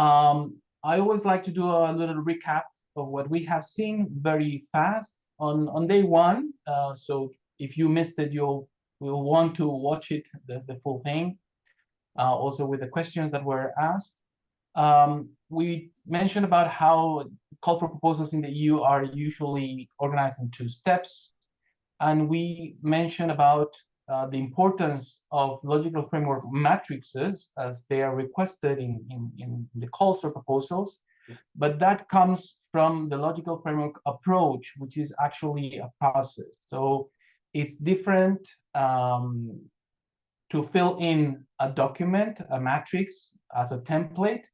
I always like to do a little recap of what we have seen very fast on day one. So if you missed it, you'll want to watch it, the full thing, also with the questions that were asked. We mentioned about how call for proposals in the EU are usually organized in 2 steps. And we mentioned about the importance of logical framework matrices as they are requested in the calls for proposals. But that comes from the logical framework approach, which is actually a process. So it's different to fill in a document, a matrix as a template,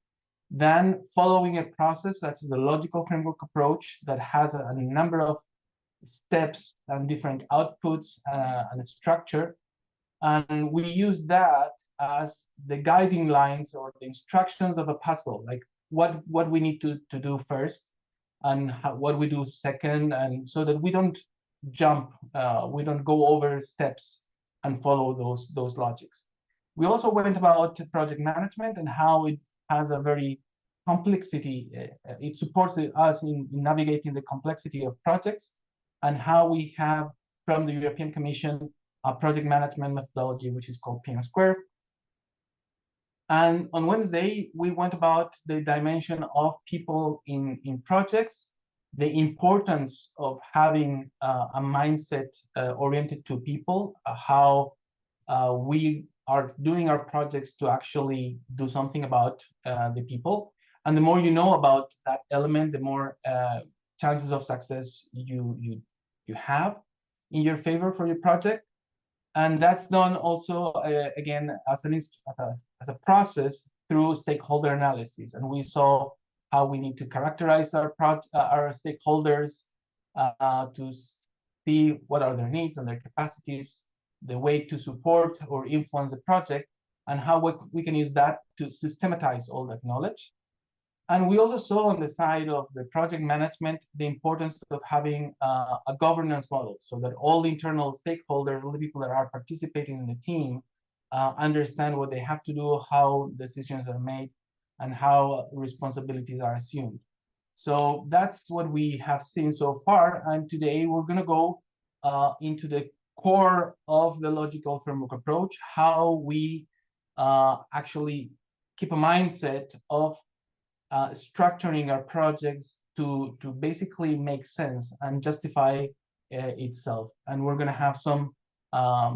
than following a process such as a logical framework approach that has a number of steps and different outputs and a structure. And we use that as the guiding lines or the instructions of a puzzle, like what we need to do first and what we do second, and so that we don't jump, we don't go over steps and follow those logics. We also went about project management and how it has a very complexity. It supports us in navigating the complexity of projects, and how we have from the European Commission a project management methodology, which is called PM Square. And on Wednesday, we went about the dimension of people in projects, the importance of having a mindset oriented to people, how we are doing our projects to actually do something about the people. And the more you know about that element, the more chances of success you have in your favor for your project. And that's done also, again, as a process through stakeholder analysis. And we saw how we need to characterize our stakeholders to see what are their needs and their capacities, the way to support or influence the project, and how we can use that to systematize all that knowledge. And we also saw on the side of the project management the importance of having a governance model, so that all the internal stakeholders, all the people that are participating in the team, understand what they have to do, how decisions are made, and how responsibilities are assumed. So that's what we have seen so far. And today we're going to go into the core of the logical framework approach, how we actually keep a mindset of structuring our projects to basically make sense and justify itself. And we're going to have some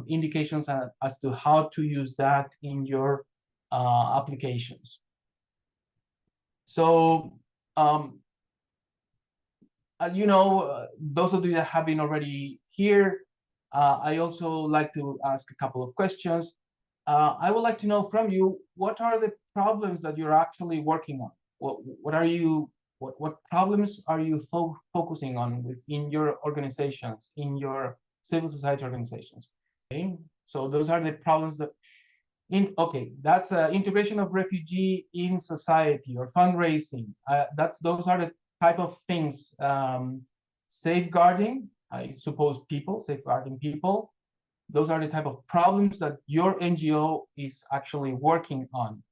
indications as to how to use that in your applications. So, you know, those of you that have been already here, I also like to ask a couple of questions. I would like to know from you, what are the problems that you're actually working on? What problems are you focusing on within your organizations, in your civil society organizations? Okay, so those are the problems that that's integration of refugee in society or fundraising. Those are the type of things. Safeguarding, I suppose, safeguarding people. Those are the type of problems that your NGO is actually working on.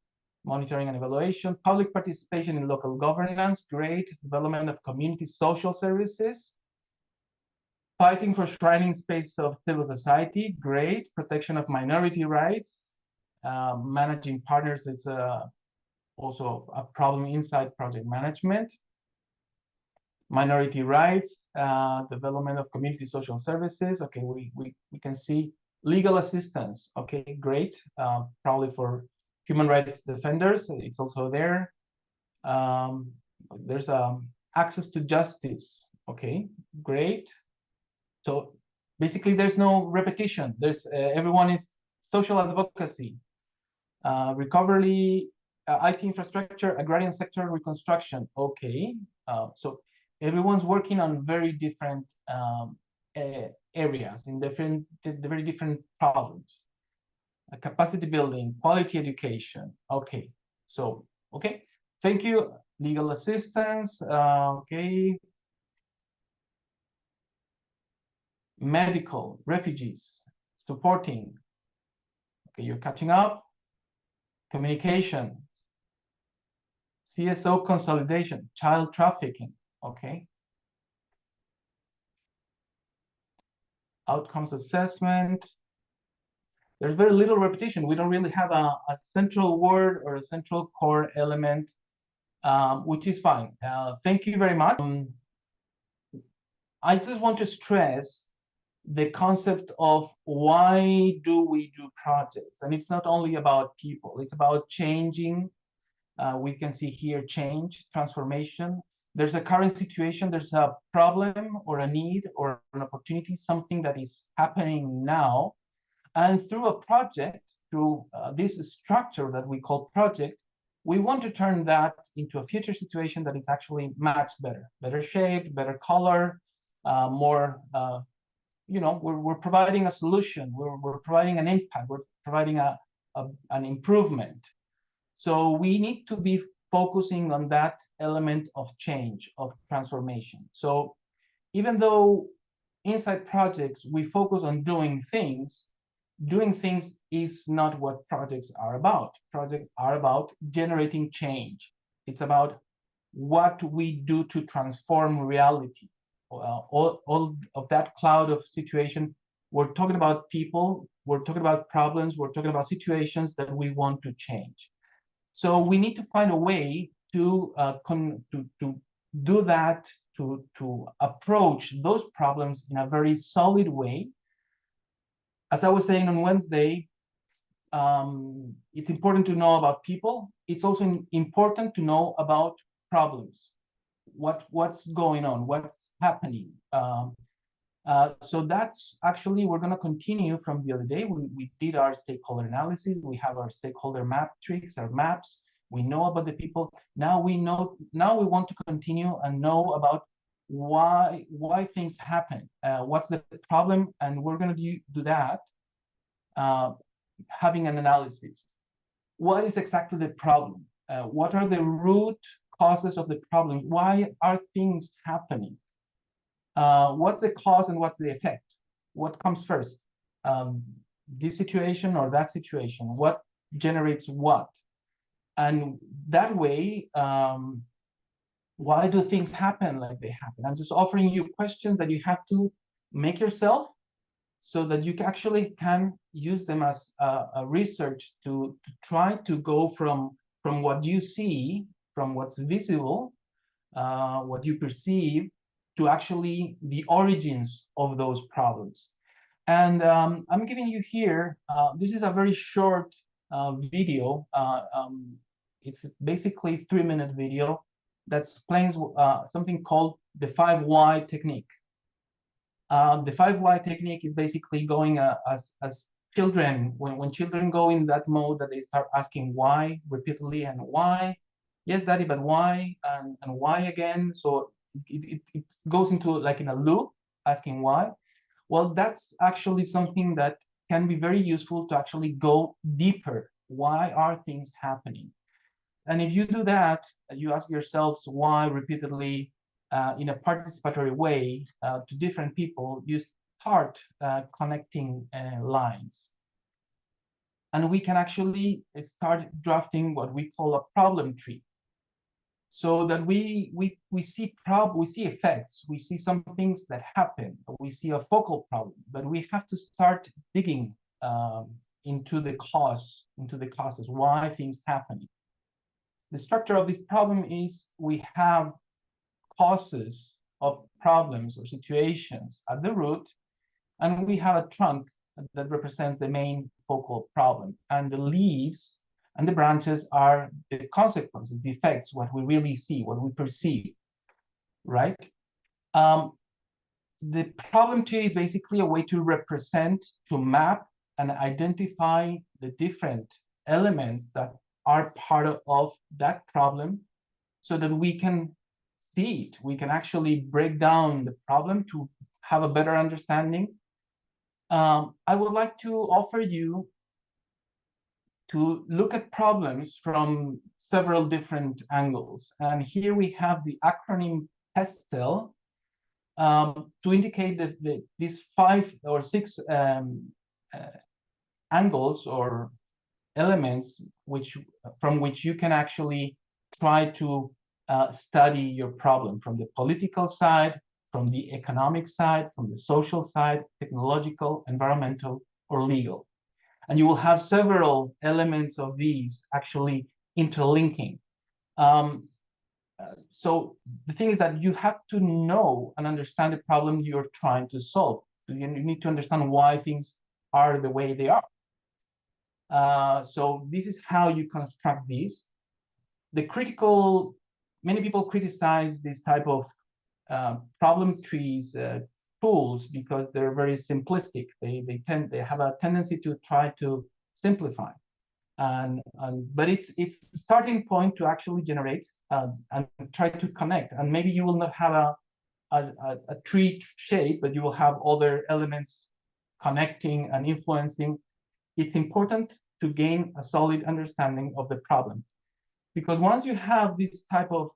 Monitoring and evaluation, public participation in local governance, great. Development of community social services, fighting for shrining space of civil society, great. Protection of minority rights, managing partners is also a problem inside project management. Minority rights, development of community social services. Okay, we can see legal assistance. Okay, great. Probably for human rights defenders, it's also there. There's access to justice. Okay, great. So basically, there's no repetition. There's everyone is social advocacy, recovery, IT infrastructure, agrarian sector reconstruction. Okay, so everyone's working on very different areas in very different problems. Capacity building, quality education. Okay, so okay, thank you. Legal assistance. Okay. Medical, refugees, supporting. Okay, you're catching up. Communication, CSO consolidation, child trafficking, okay? Outcomes assessment. There's very little repetition. We don't really have a central word or a central core element, which is fine. Thank you very much. I just want to stress the concept of why do we do projects? And it's not only about people, it's about changing. We can see here change, transformation. There's a current situation, there's a problem or a need or an opportunity, something that is happening now. And through a project, through this structure that we call project, we want to turn that into a future situation that is actually much better shaped, better color, more, we're providing a solution, we're providing an impact, we're providing an improvement. So we need to be focusing on that element of change, of transformation. So even though inside projects we focus on doing things is not what projects are about. Projects are about generating change. It's about what we do to transform reality. All of that cloud of situation, we're talking about people, we're talking about problems, we're talking about situations that we want to change. So we need to find a way to do that, to approach those problems in a very solid way. As I was saying on Wednesday, it's important to know about people. It's also important to know about problems. What's going on? What's happening? So that's actually, we're going to continue from the other day. We did our stakeholder analysis. We have our stakeholder matrix, our maps. We know about the people. Now we want to continue and know about why things happen. What's the problem? And we're going to do that, having an analysis. What is exactly the problem? What are the root causes of the problem? Why are things happening? What's the cause and what's the effect? What comes first? This situation or that situation? What generates what? And that way, why do things happen like they happen? I'm just offering you questions that you have to make yourself so that you actually can use them as a research to try to go from what you see, from what's visible, what you perceive, to actually the origins of those problems. And I'm giving you here, this is a very short video. It's basically 3-minute video that explains something called the 5 why technique. The 5 why technique is basically going as children, when children go in that mode that they start asking why repeatedly, and why, yes, daddy, but why, and why again. So it goes into like in a loop, asking why. Well, that's actually something that can be very useful to actually go deeper. Why are things happening? And if you do that, you ask yourselves why repeatedly in a participatory way to different people, you start connecting lines. And we can actually start drafting what we call a problem tree. So that we see effects, we see some things that happen, we see a focal problem, but we have to start digging into the causes, why things happen. The structure of this problem is we have causes of problems or situations at the root, and we have a trunk that represents the main focal problem, and the leaves and the branches are the consequences, the effects, what we really see, what we perceive, right? The problem tree is basically a way to represent, to map and identify the different elements that are part of that problem so that we can see it. We can actually break down the problem to have a better understanding. I would like to offer you to look at problems from several different angles. And here we have the acronym PESTEL to indicate that these 5 or 6 angles or elements from which you can actually try to study your problem from the political side, from the economic side, from the social side, technological, environmental, or legal. And you will have several elements of these actually interlinking. Um, so the thing is that you have to know and understand the problem you're trying to solve. So you need to understand why things are the way they are. So this is how you construct these. Many people criticize this type of problem trees tools because they're very simplistic. They have a tendency to try to simplify, but it's a starting point to actually generate and try to connect. And maybe you will not have a tree shape, but you will have other elements connecting and influencing. It's important to gain a solid understanding of the problem, because once you have this type of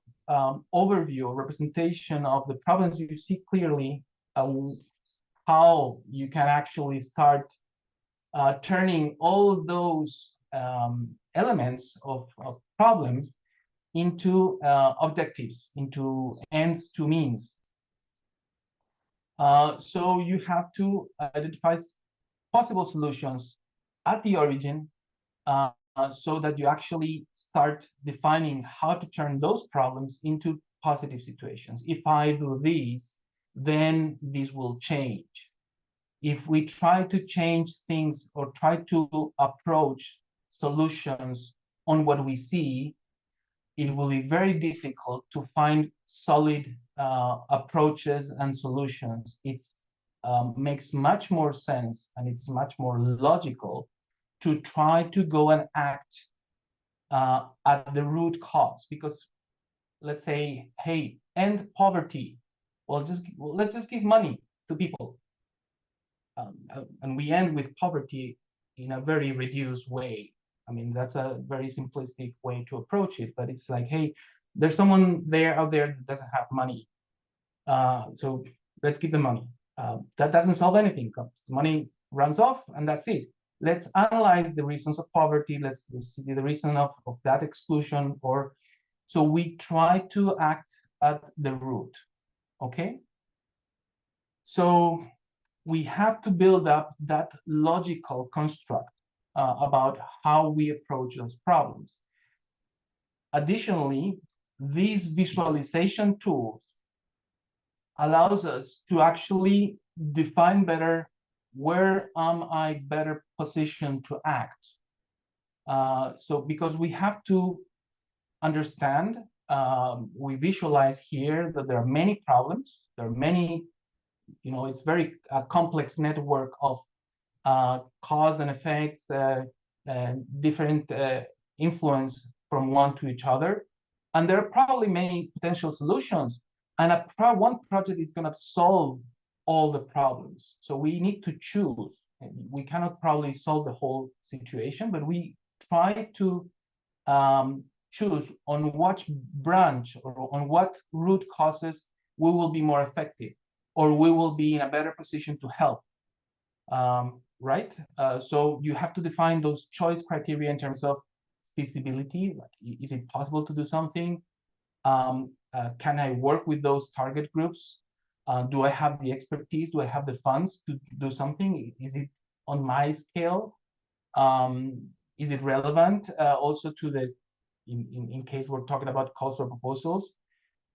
overview or representation of the problems, you see clearly how you can actually start turning all of those elements of problems into objectives, into ends to means. So you have to identify possible solutions at the origin, so that you actually start defining how to turn those problems into positive situations. If I do these, then this will change. If we try to change things or try to approach solutions on what we see, it will be very difficult to find solid approaches and solutions. It makes much more sense, and it's much more logical to try to go and act at the root cause. Because let's say, hey, end poverty. Well, let's just give money to people. And we end with poverty in a very reduced way. I mean, that's a very simplistic way to approach it, but it's like, hey, there's someone out there that doesn't have money. So let's give them money. That doesn't solve anything. Money runs off, and that's it. Let's analyze the reasons of poverty. Let's see the reason of that exclusion. So we try to act at the root. Okay. So we have to build up that logical construct about how we approach those problems. Additionally, these visualization tools allows us to actually define better where am I better positioned to act. So because we have to understand, we visualize here that there are many problems, there are many, it's very complex network of cause and effect, different influence from one to each other. And there are probably many potential solutions. And one project is going to solve all the problems. So we need to choose. We cannot probably solve the whole situation, but we try to choose on what branch or on what root causes we will be more effective, or we will be in a better position to help. Right? So you have to define those choice criteria in terms of feasibility. Like, is it possible to do something? Can I work with those target groups? Do I have the expertise? Do I have the funds to do something? Is it on my scale? Is it relevant also to the, in case we're talking about calls for proposals,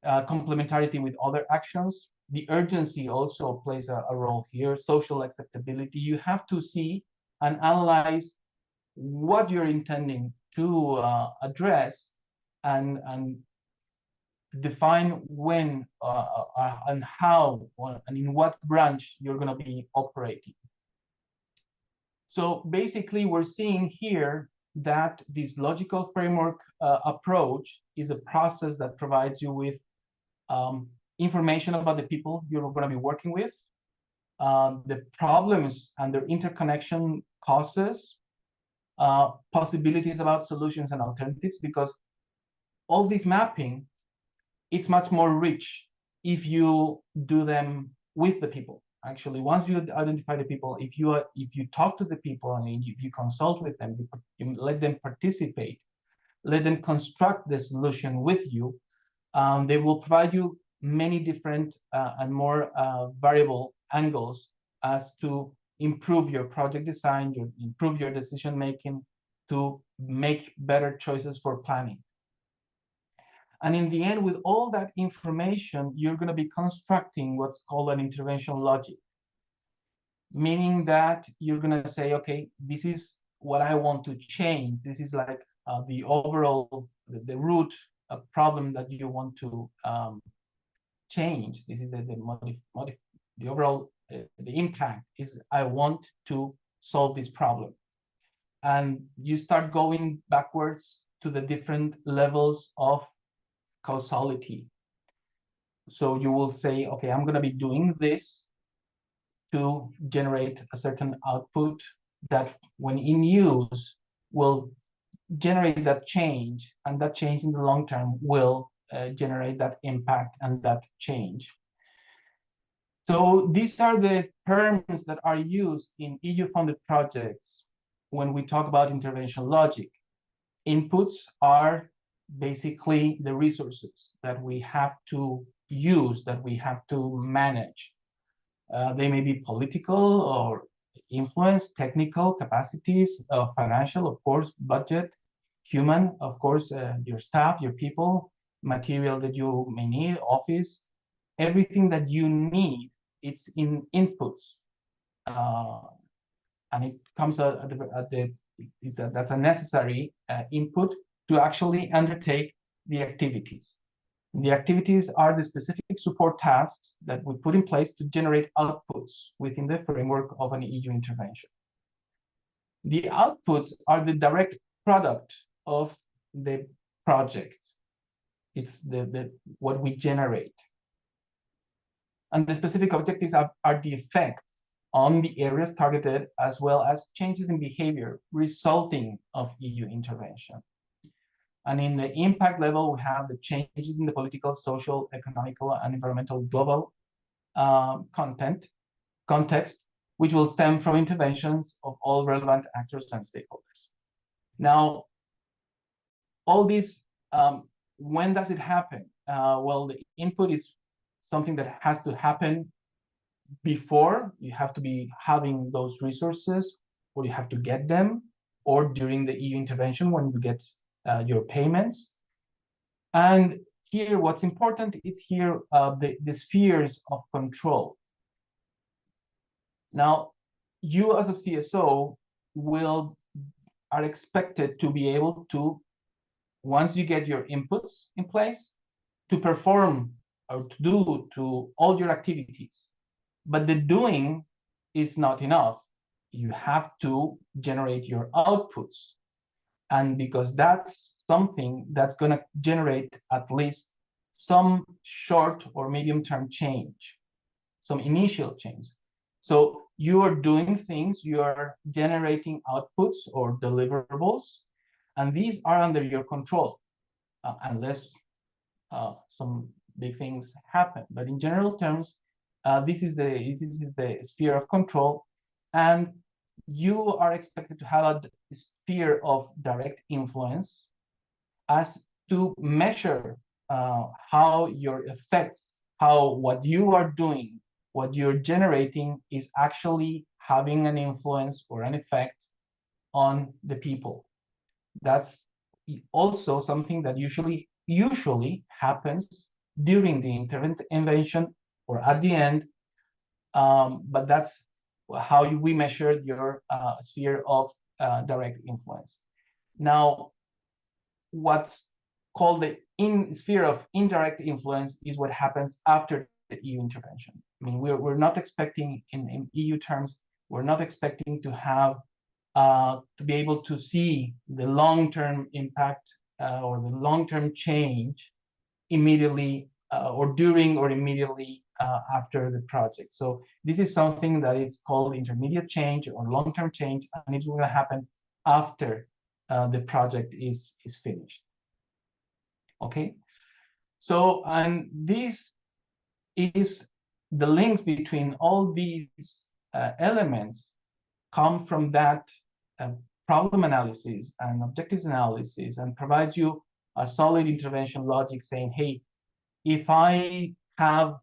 complementarity with other actions? The urgency also plays a role here. Social acceptability. You have to see and analyze what you're intending to address, and define when and how and in what branch you're going to be operating. So basically, we're seeing here that this logical framework approach is a process that provides you with information about the people you're going to be working with, the problems and their interconnection causes, possibilities about solutions and alternatives, because all this mapping, it's much more rich if you do them with the people. Actually, once you identify the people, if you talk to the people and if you consult with them, you let them participate, let them construct the solution with you. They will provide you many different and more variable angles as to improve your project design, improve your decision making, to make better choices for planning. And in the end, with all that information, you're going to be constructing what's called an intervention logic, meaning that you're going to say, okay, this is what I want to change. This is like the overall, the root problem that you want to change. This is the overall, the impact is I want to solve this problem. And you start going backwards to the different levels of causality. So you will say, okay, I'm going to be doing this to generate a certain output that when in use will generate that change, and that change in the long term will generate that impact and that change. So these are the terms that are used in EU-funded projects when we talk about intervention logic. Inputs are basically the resources that we have to use, that we have to manage. They may be political or influence, technical capacities, financial, of course, budget, human, of course, your staff, your people, material that you may need, office, everything that you need, it's in inputs. And it comes that's a necessary input to actually undertake the activities. The activities are the specific support tasks that we put in place to generate outputs within the framework of an EU intervention. The outputs are the direct product of the project. It's what we generate. And the specific objectives are the effects on the areas targeted, as well as changes in behavior resulting of EU intervention. And in the impact level, we have the changes in the political, social, economical, and environmental global context, which will stem from interventions of all relevant actors and stakeholders. Now, all these, when does it happen? Well, the input is something that has to happen before. You have to be having those resources, or you have to get them, or during the EU intervention when you get your payments. And here, what's important is here the spheres of control. Now, you as a CSO are expected to be able to, once you get your inputs in place, to perform or to do all your activities. But the doing is not enough. You have to generate your outputs. And because that's something that's going to generate at least some short or medium-term change, some initial change. So you are doing things, you are generating outputs or deliverables, and these are under your control, unless some big things happen. But in general terms, this is the sphere of control, and you are expected to have a sphere of direct influence as to measure how your effects, how what you are doing, what you're generating is actually having an influence or an effect on the people. That's also something that usually happens during the intervention or at the end, but that's how we measure your sphere of direct influence. Now, what's called the sphere of indirect influence is what happens after the EU intervention. I mean, we're not expecting, in EU terms, we're not expecting to have to be able to see the long-term impact or the long-term change immediately or during or immediately after the project. So this is something that is called intermediate change or long-term change, and it's going to happen after the project is finished. Okay, so and this is the links between all these elements come from that problem analysis and objectives analysis and provides you a solid intervention logic saying, hey, if I have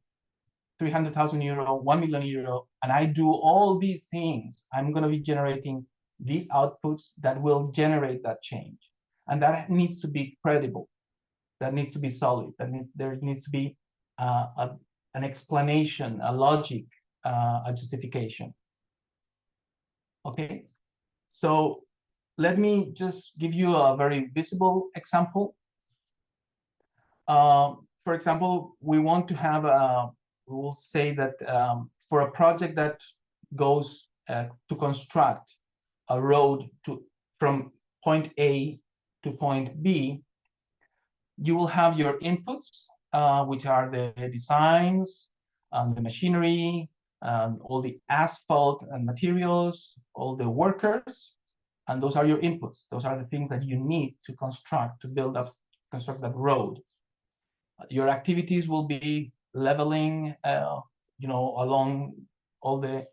300,000 euro, 1 million euro, and I do all these things, I'm going to be generating these outputs that will generate that change. And that needs to be credible. That needs to be solid. There needs to be an explanation, a logic, a justification. Okay, so let me just give you a very visible example. For example, we want to have we will say that for a project that goes to construct a road from point A to point B, you will have your inputs, which are the designs, the machinery, all the asphalt and materials, all the workers, and those are your inputs. Those are the things that you need to construct, to build up, construct that road. Your activities will be leveling, along all the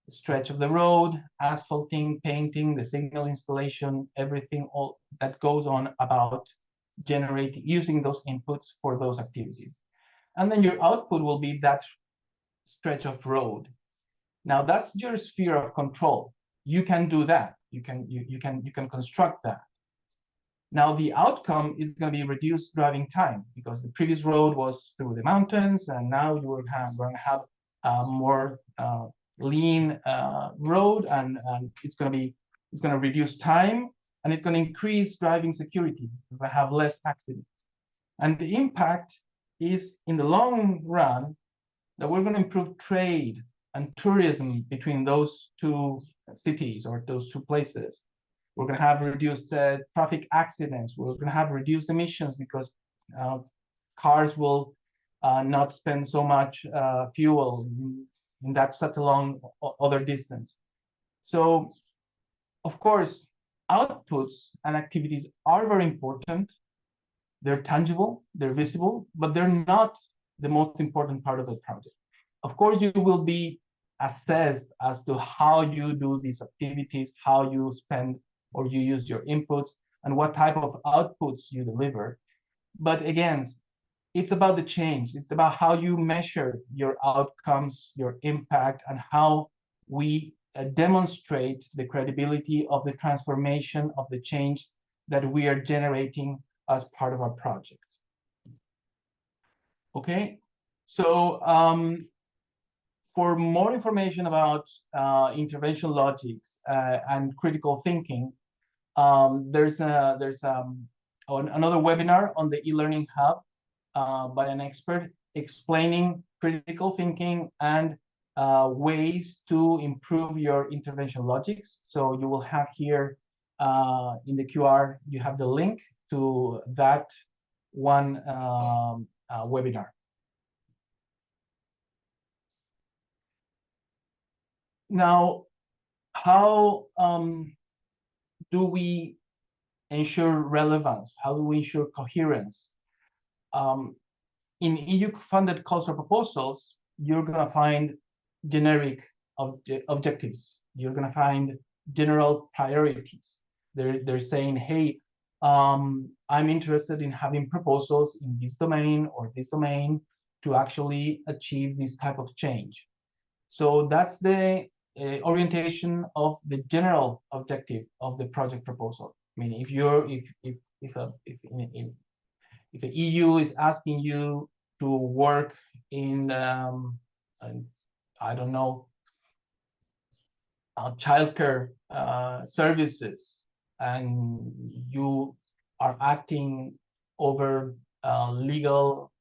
stretch of the road, asphalting, painting, the signal installation, everything all that goes on about generating, using those inputs for those activities. And then your output will be that stretch of road. Now that's your sphere of control. You can do that. You can construct that. Now the outcome is going to be reduced driving time, because the previous road was through the mountains, and now you are going to have a more lean road, and it's going to reduce time, and it's going to increase driving security. We're going to have less accidents, and the impact is in the long run that we're going to improve trade and tourism between those two cities or those two places. We're going to have reduced traffic accidents. We're going to have reduced emissions because cars will not spend so much fuel in that such a long other distance. So, of course, outputs and activities are very important. They're tangible, they're visible, but they're not the most important part of the project. Of course, you will be assessed as to how you do these activities, how you spend or you use your inputs, and what type of outputs you deliver. But again, it's about the change. It's about how you measure your outcomes, your impact, and how we demonstrate the credibility of the transformation of the change that we are generating as part of our projects. Okay, so for more information about intervention logics and critical thinking, there's another webinar on the e-learning hub by an expert explaining critical thinking and ways to improve your intervention logics. So you will have here in the QR, you have the link to that one webinar. Now, how do we ensure relevance? How do we ensure coherence? In EU-funded calls for proposals, you're going to find generic objectives. You're going to find general priorities. They're saying, hey, I'm interested in having proposals in this domain or this domain to actually achieve this type of change. So that's the orientation of the general objective of the project proposal. I mean, if the EU is asking you to work in, I don't know, childcare services, and you are acting over legal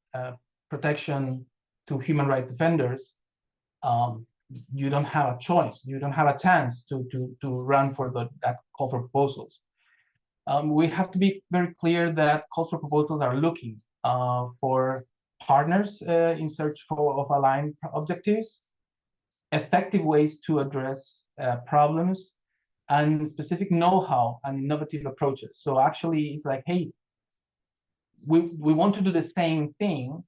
protection to human rights defenders, you don't have a choice. You don't have a chance to run for that call for proposals. We have to be very clear that calls for proposals are looking for partners in search of aligned objectives, effective ways to address problems, and specific know-how and innovative approaches. So actually, it's like, hey, we want to do the same thing.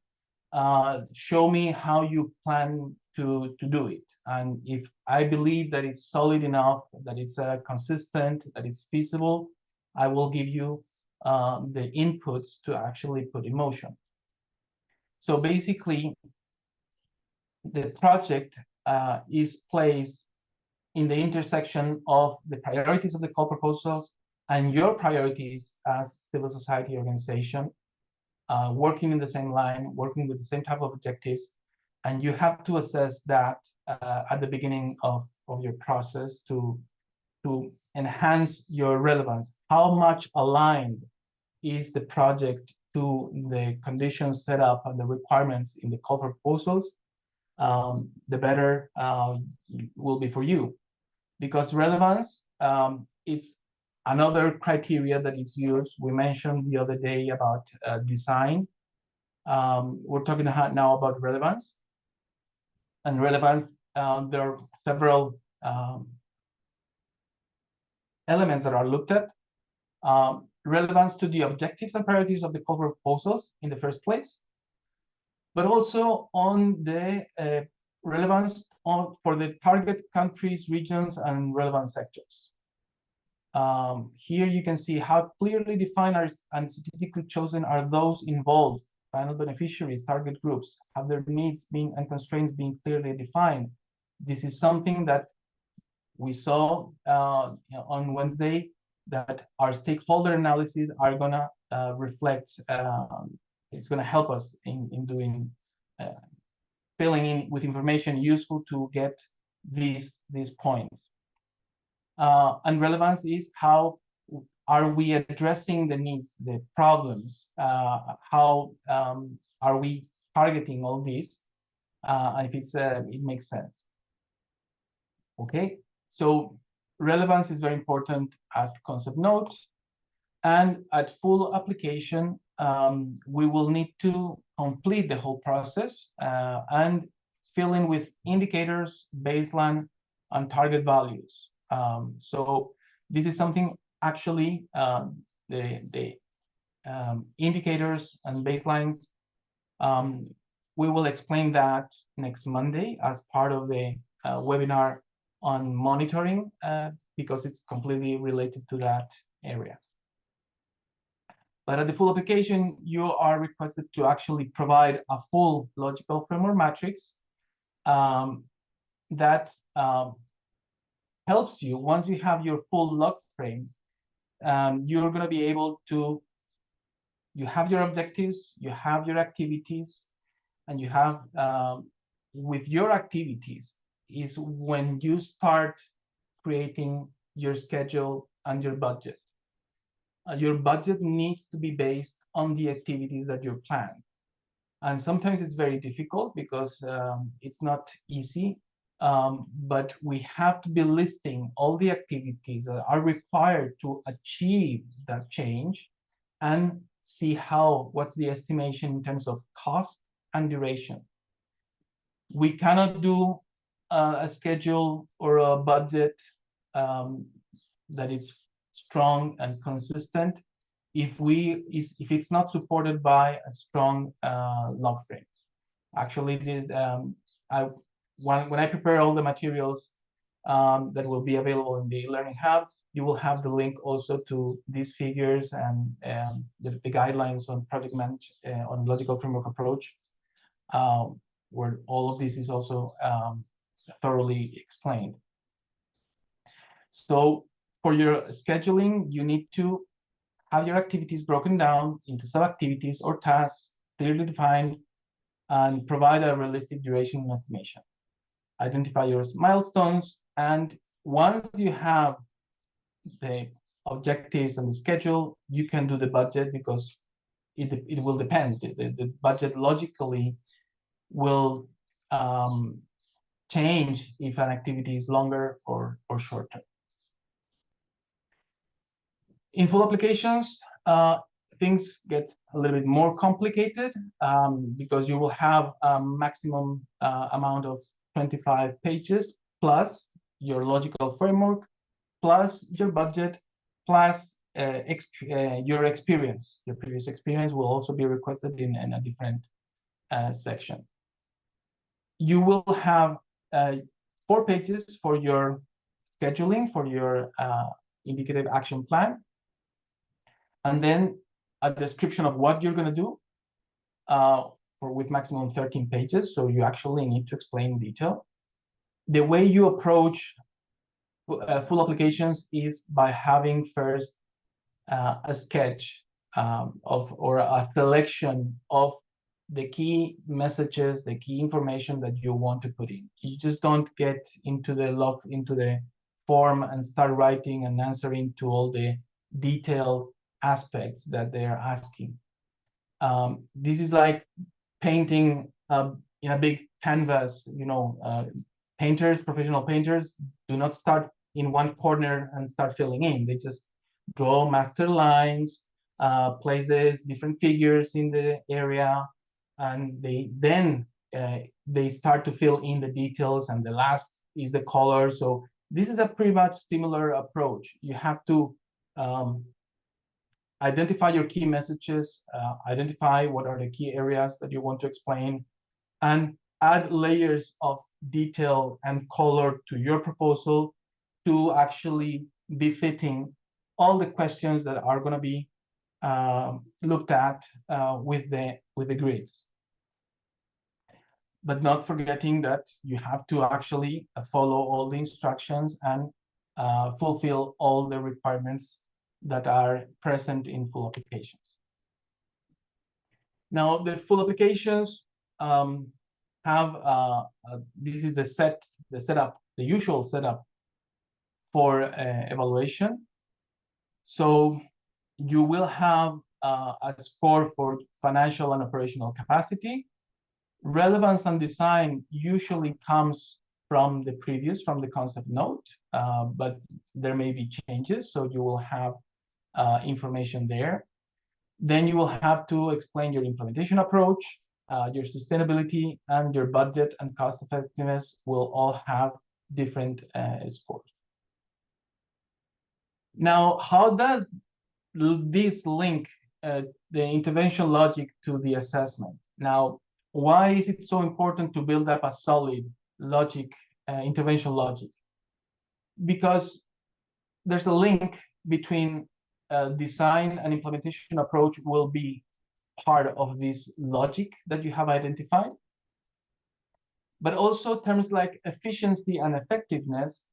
Show me how you plan to do it. And if I believe that it's solid enough, that it's consistent, that it's feasible, I will give you the inputs to actually put in motion. So basically, the project is placed in the intersection of the priorities of the call proposals and your priorities as civil society organization, working in the same line, working with the same type of objectives. And you have to assess that at the beginning of your process to enhance your relevance. How much aligned is the project to the conditions set up and the requirements in the call proposals? The better will be for you. Because relevance is another criteria that is used. We mentioned the other day about design. We're talking now about relevance. And relevant, there are several elements that are looked at. Relevance to the objectives and priorities of the call proposals in the first place, but also on the relevance for the target countries, regions, and relevant sectors. Here you can see how clearly defined and strategically chosen are those involved, final beneficiaries, target groups, have their needs and constraints being clearly defined. This is something that we saw on Wednesday, that our stakeholder analysis are gonna reflect, it's gonna help us in doing, filling in with information useful to get these points. And relevance is how are we addressing the needs, the problems, how are we targeting all these, and if it makes sense. Okay, so relevance is very important at concept note, and at full application, we will need to complete the whole process and fill in with indicators, baseline, and target values. So this is something actually the indicators and baselines, we will explain that next Monday as part of the webinar on monitoring, because it's completely related to that area. But at the full application, you are requested to actually provide a full logical framework matrix that helps you. Once you have your full log frame, you're going to be able to, you have your objectives, you have your activities, and you have, with your activities is when you start creating your schedule and your budget. Your budget needs to be based on the activities that you're planning. And sometimes it's very difficult because it's not easy, but we have to be listing all the activities that are required to achieve that change and see what's the estimation in terms of cost and duration. We cannot do a schedule or a budget that is strong and consistent if it's not supported by a strong log frame. Actually, when I prepare all the materials that will be available in the Learning Hub, you will have the link also to these figures and the guidelines on project on logical framework approach, where all of this is also thoroughly explained. So for your scheduling, you need to have your activities broken down into sub-activities or tasks, clearly defined, and provide a realistic duration estimation. Identify your milestones, and once you have the objectives and the schedule, you can do the budget, because it will depend. The budget logically will change if an activity is longer or shorter. In full applications, things get a little bit more complicated because you will have a maximum amount of 25 pages plus your logical framework, plus your budget, plus your experience. Your previous experience will also be requested in a different section. you will have 4 pages for your scheduling, for your indicative action plan, and then a description of what you're going to do with maximum 13 pages. So you actually need to explain in detail. The way you approach full applications is by having first a sketch or a selection of the key messages, the key information that you want to put in. You just don't get into the form and start writing and answering to all the detailed aspects that they're asking. This is like painting in a big canvas. Painters, professional painters, do not start in one corner and start filling in. They just draw master lines, places different figures in the area, and they start to fill in the details, and the last is the color. So this is a pretty much similar approach. You have to identify your key messages, identify what are the key areas that you want to explain, and add layers of detail and color to your proposal to actually be fitting all the questions that are going to be looked at with the grids. But not forgetting that you have to actually follow all the instructions and fulfill all the requirements that are present in full applications. Now, the full applications have this is the usual setup for evaluation. So you will have a score for financial and operational capacity. Relevance and design usually comes from the concept note, but there may be changes, so you will have information there. Then you will have to explain your implementation approach, your sustainability, and your budget and cost effectiveness will all have different scores. Now, how does this link the intervention logic to the assessment? Now, why is it so important to build up a solid logic, intervention logic? Because there's a link between design and implementation approach will be part of this logic that you have identified. But also terms like efficiency and effectiveness.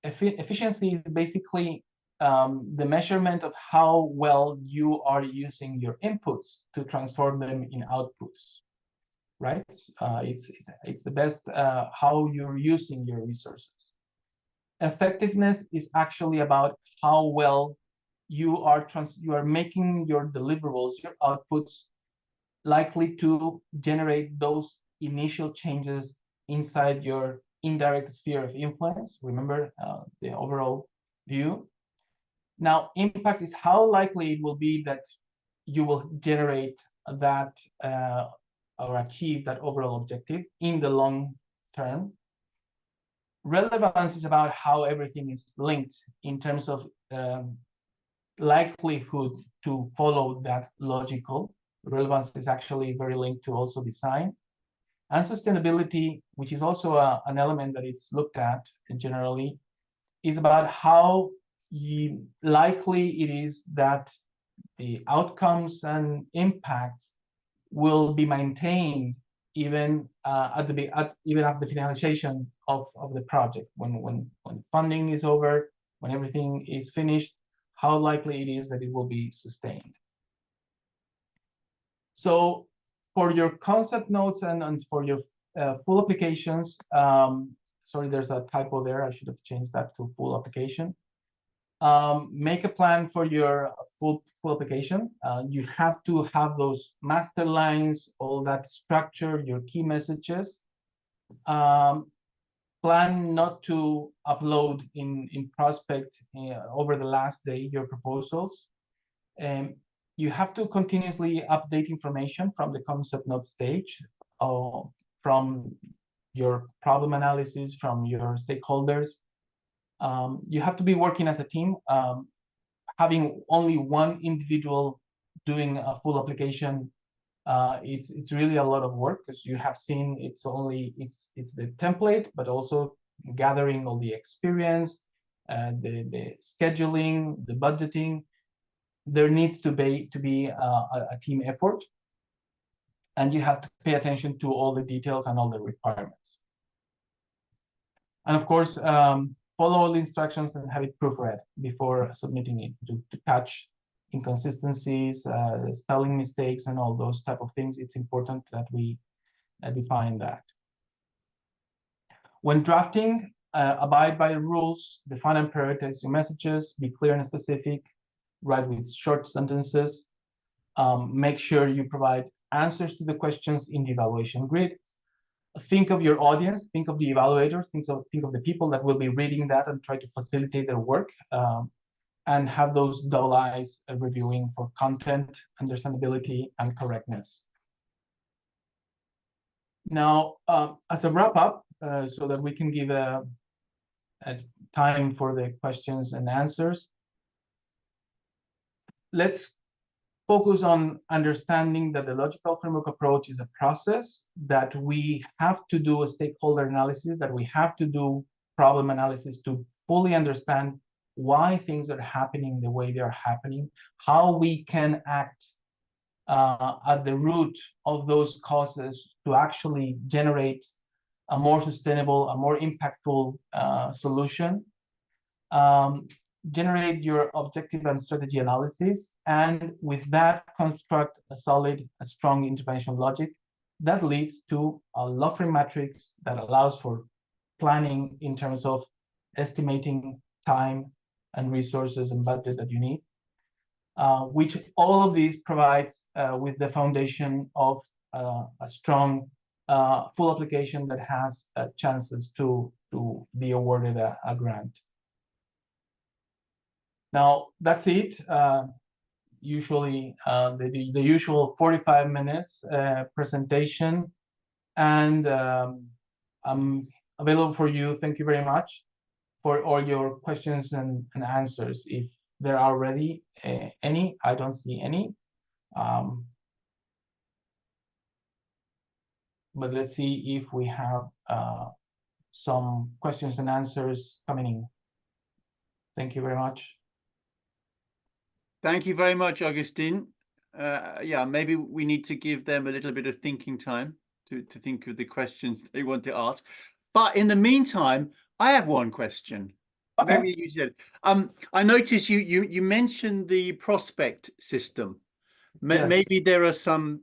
Efficiency is basically the measurement of how well you are using your inputs to transform them in outputs, right? It's the best how you're using your resources. Effectiveness is actually about how well you are making your deliverables, your outputs, likely to generate those initial changes inside your indirect sphere of influence. Remember the overall view. Now, impact is how likely it will be that you will generate that or achieve that overall objective in the long term. Relevance is about how everything is linked in terms of likelihood to follow that logical. Relevance is actually very linked to also design. And sustainability, which is also an element that it's looked at generally, is about how likely it is that the outcomes and impact will be maintained even even after the finalization of the project, when funding is over, when everything is finished, how likely it is that it will be sustained. So for your concept notes and for your full applications, sorry, there's a typo there. I should have changed that to full application. Make a plan for your full application. You have to have those master lines, all that structure, your key messages. Plan not to upload in Prospect over the last day your proposals. You have to continuously update information from the concept note stage, from your problem analysis, from your stakeholders. You have to be working as a team. Having only one individual doing a full application It's really a lot of work, because you have seen it's the template, but also gathering all the experience, the scheduling, the budgeting. There needs to be a team effort, and you have to pay attention to all the details and all the requirements. And of course, follow all the instructions and have it proofread before submitting it to catch inconsistencies, spelling mistakes, and all those type of things. It's important that we define that. When drafting, abide by the rules, define and prioritize your messages, be clear and specific, write with short sentences, make sure you provide answers to the questions in the evaluation grid. Think of your audience, think of the evaluators, think of the people that will be reading that and try to facilitate their work, and have those double eyes reviewing for content, understandability, and correctness. Now, as a wrap up, so that we can give a time for the questions and answers, let's focus on understanding that the logical framework approach is a process, that we have to do a stakeholder analysis, that we have to do problem analysis to fully understand why things are happening the way they are happening, how we can act at the root of those causes to actually generate a more sustainable, a more impactful solution. Generate your objective and strategy analysis, and with that construct a solid, a strong intervention logic that leads to a log frame matrix that allows for planning in terms of estimating time and resources and budget that you need, which all of these provides with the foundation of a strong full application that has chances to be awarded a grant. Now, that's it. Usually, the usual 45 minutes presentation, and I'm available for you. Thank you very much for all your questions and answers. If there are already any, I don't see any. But let's see if we have some questions and answers coming in. Thank you very much. Thank you very much, Agustin. Yeah, maybe we need to give them a little bit of thinking time to think of the questions they want to ask. But in the meantime, I have one question. Okay. Maybe you said, I noticed you mentioned the prospect system. Yes. Maybe there are some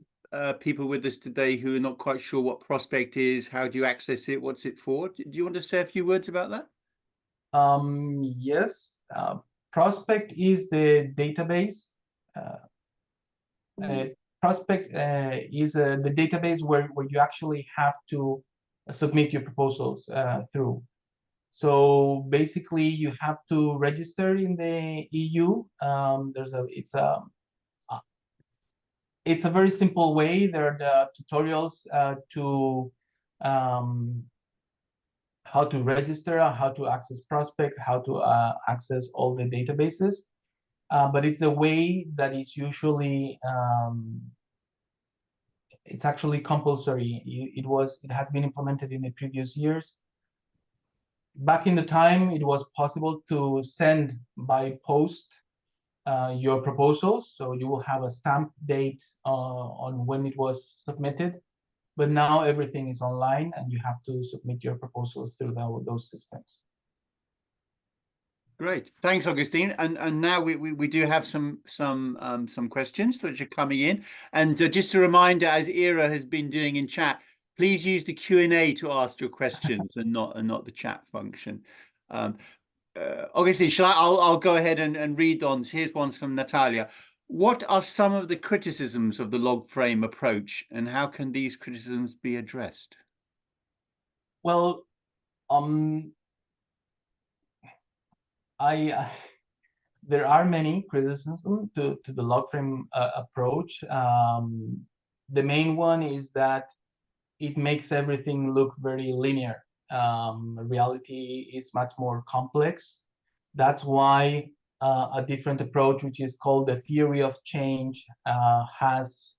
people with us today who are not quite sure what prospect is. How do you access it? What's it for? Do you want to say a few words about that? Yes. Prospect is the database. Prospect is the database where you actually have to submit your proposals through. So basically, you have to register in the EU. It's a very simple way. There are the tutorials to how to register, how to access Prospect, how to access all the databases. But it's a way that is usually it's actually compulsory. It has been implemented in the previous years. Back in the time, it was possible to send by post your proposals, so you will have a stamp date on when it was submitted. But now everything is online, and you have to submit your proposals through those systems. Great, thanks, Agustin. And now we do have some questions that are coming in. And just a reminder, as Ira has been doing in chat, please use the Q&A to ask your questions and not the chat function. Agustin, I'll go ahead and read on. Here's one from Natalia. What are some of the criticisms of the log frame approach, and how can these criticisms be addressed? Well, there are many criticisms to the log frame approach. The main one is that it makes everything look very linear. Reality is much more complex. That's why a different approach, which is called the theory of change, has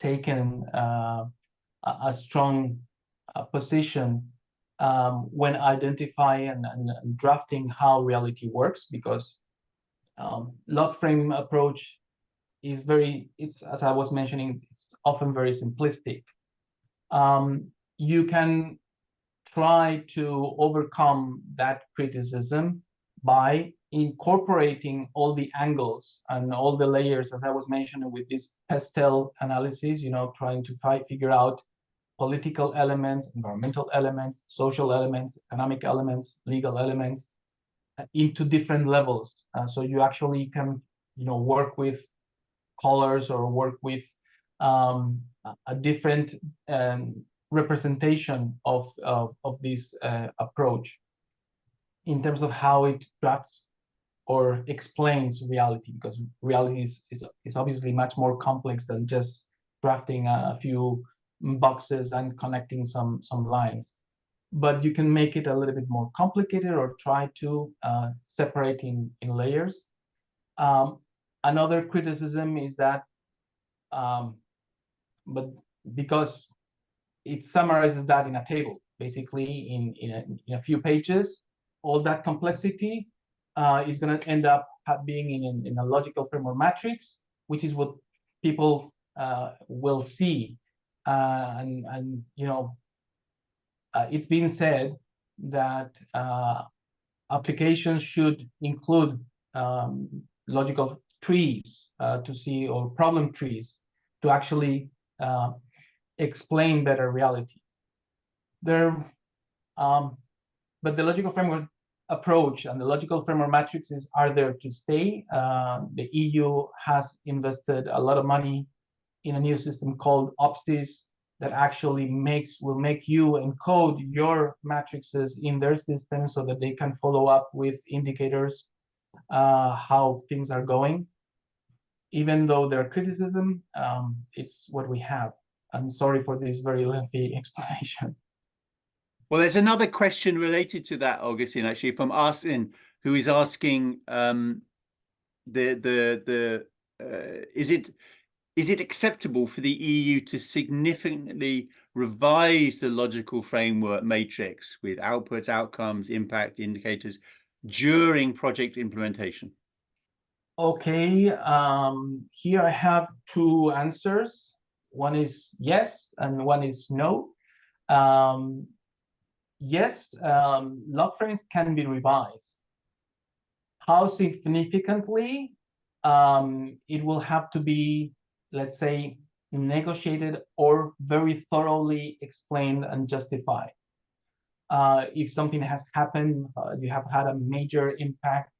taken a strong position when identifying and drafting how reality works, because log frame approach is it's as I was mentioning, it's often very simplistic. You can try to overcome that criticism by incorporating all the angles and all the layers, as I was mentioning, with this pastel analysis, trying to figure out political elements, environmental elements, social elements, economic elements, legal elements into different levels. So you actually can, work with colors or work with a different representation of this approach in terms of how it drafts or explains reality, because reality is obviously much more complex than just drafting a few boxes and connecting some lines. But you can make it a little bit more complicated or try to separate in layers. Another criticism is that, but because it summarizes that in a table, basically in a few pages, all that complexity is going to end up being in a logical framework matrix, which is what people will see. And it's been said that applications should include logical trees to see, or problem trees to actually explain better reality. But the logical framework approach and the logical framework matrices are there to stay. The EU has invested a lot of money in a new system called OPSIS that actually will make you encode your matrices in their system so that they can follow up with indicators how things are going. Even though there are criticism, it's what we have. I'm sorry for this very lengthy explanation. Well, there's another question related to that, Augustine, actually, from Arsene, who is asking, is it acceptable for the EU to significantly revise the logical framework matrix with outputs, outcomes, impact indicators during project implementation? Okay, here I have two answers. One is yes, and one is no. Yes, log frames can be revised. How significantly? It will have to be, let's say, negotiated or very thoroughly explained and justified. If something has happened, you have had a major impact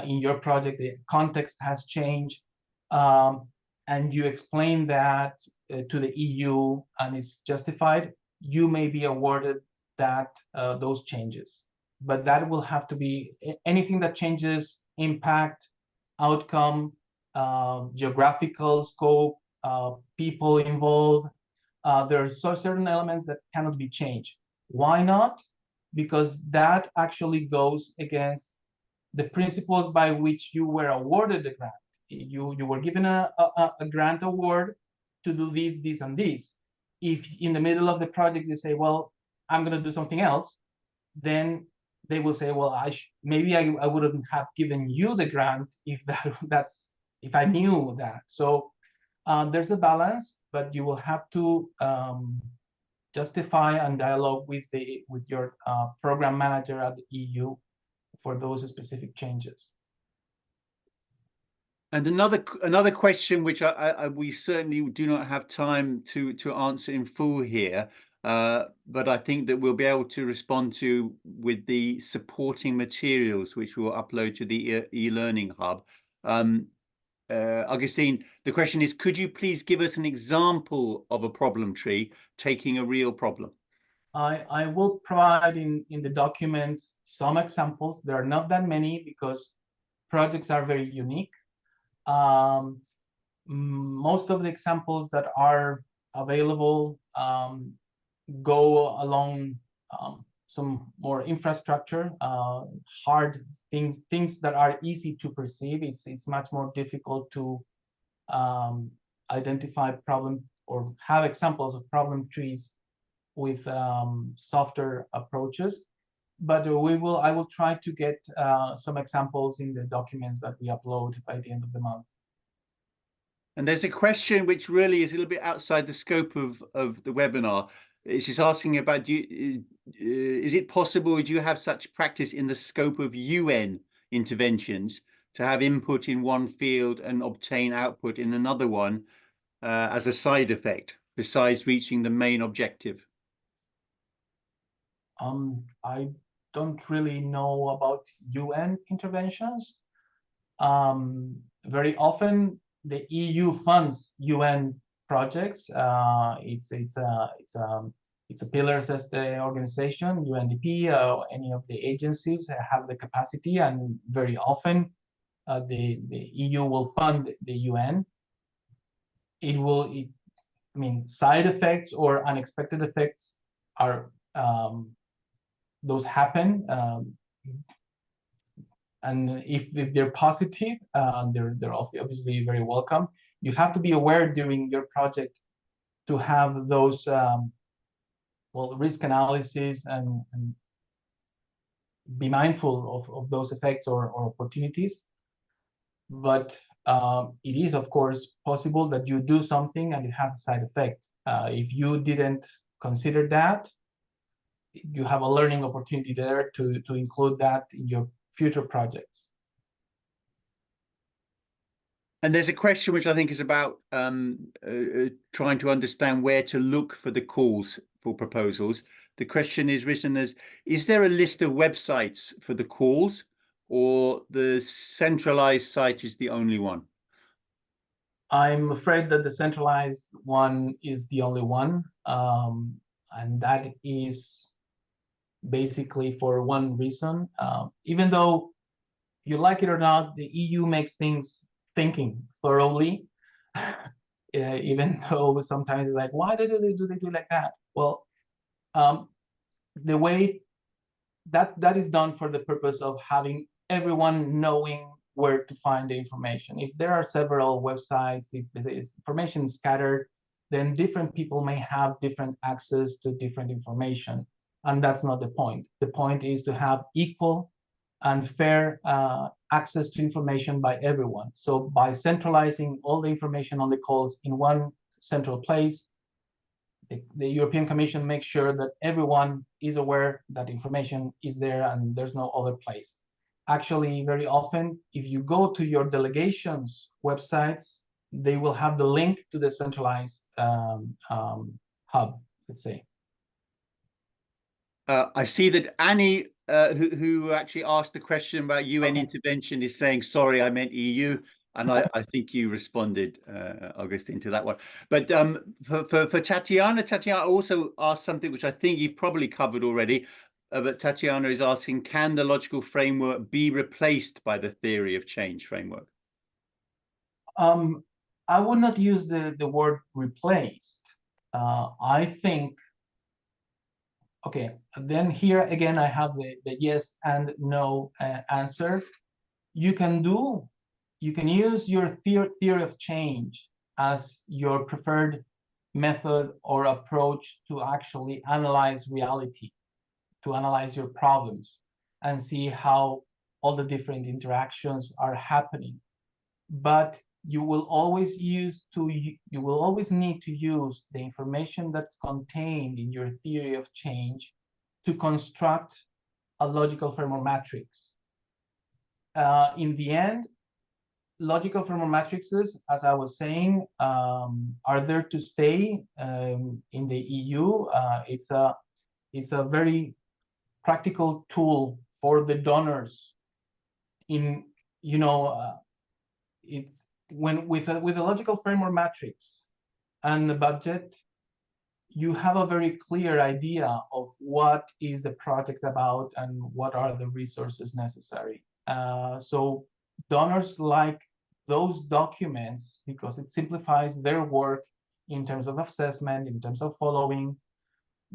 in your project, the context has changed, and you explain that to the EU and it's justified, you may be awarded those changes. But that will have to be anything that changes impact, outcome, geographical scope, people involved. There are certain elements that cannot be changed. Why not? Because that actually goes against the principles by which you were awarded the grant. You were given a grant award to do this, and this. If in the middle of the project you say, well, I'm going to do something else, then they will say, well, maybe I wouldn't have given you the grant if if I knew that. So there's a balance, but you will have to justify and dialogue with your program manager at the EU for those specific changes. And another question, which we certainly do not have time to answer in full here, but I think that we'll be able to respond to with the supporting materials, which we'll upload to the e-learning hub. Augustine, the question is, could you please give us an example of a problem tree taking a real problem? I will provide in the documents some examples. There are not that many because projects are very unique. Most of the examples that are available go along some more infrastructure, hard things that are easy to perceive. It's much more difficult to identify problem or have examples of problem trees with softer approaches. But I will try to get some examples in the documents that we upload by the end of the month. And there's a question which really is a little bit outside the scope of the webinar. It's just asking about, is it possible, do you have such practice in the scope of UN interventions to have input in one field and obtain output in another one as a side effect, besides reaching the main objective? I don't really know about UN interventions. Very often, the EU funds UN projects. It's a pillars as the organization, UNDP, any of the agencies have the capacity, and very often the EU will fund the UN. I mean, side effects or unexpected effects are those happen. And if they're positive, they're obviously very welcome. You have to be aware during your project to have those well, risk analysis and be mindful of those effects or opportunities. But it is, of course, possible that you do something and it has a side effect. If you didn't consider that, you have a learning opportunity there to include that in your future projects. And there's a question which I think is about trying to understand where to look for the calls for proposals. The question is written as, is there a list of websites for the calls, or the centralized site is the only one? I'm afraid that the centralized one is the only one. And that is basically for one reason. Even though you like it or not, the EU makes things thinking thoroughly, even though sometimes it's like, why do they do like that? Well, the way that is done for the purpose of having everyone knowing where to find the information. If there are several websites, if there is information scattered, then different people may have different access to different information. And that's not the point. The point is to have equal and fair access to information by everyone. So by centralizing all the information on the calls in one central place, the European Commission makes sure that everyone is aware that information is there and there's no other place. Actually, very often, if you go to your delegations websites, they will have the link to the centralized hub, let's say. I see that Annie, who actually asked the question about UN intervention, is saying, sorry, I meant EU. And I think you responded, Augustine, to that one. But for Tatiana also asked something which I think you've probably covered already. But Tatiana is asking, can the logical framework be replaced by the theory of change framework? I would not use the word replaced. I think, okay, then here again, I have the yes and no answer. You can use your theory of change as your preferred method or approach to actually analyze reality, to analyze your problems and see how all the different interactions are happening. But you will always need to use the information that's contained in your theory of change to construct a logical framework matrix. In the end, logical framework matrices, as I was saying, are there to stay in the EU. It's a very practical tool for the donors. It's when with a logical framework matrix and the budget, you have a very clear idea of what is the project about and what are the resources necessary. So donors like those documents because it simplifies their work in terms of assessment, in terms of following.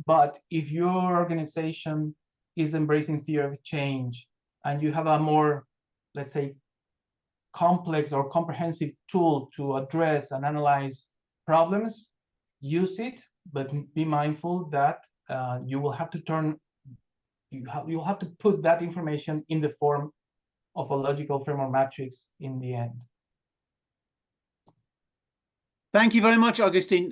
But if your organization is embracing theory of change and you have a more, let's say, complex or comprehensive tool to address and analyze problems, use it, but be mindful that you will have to you'll have to put that information in the form of a logical framework matrix in the end. Thank you very much, Augustine.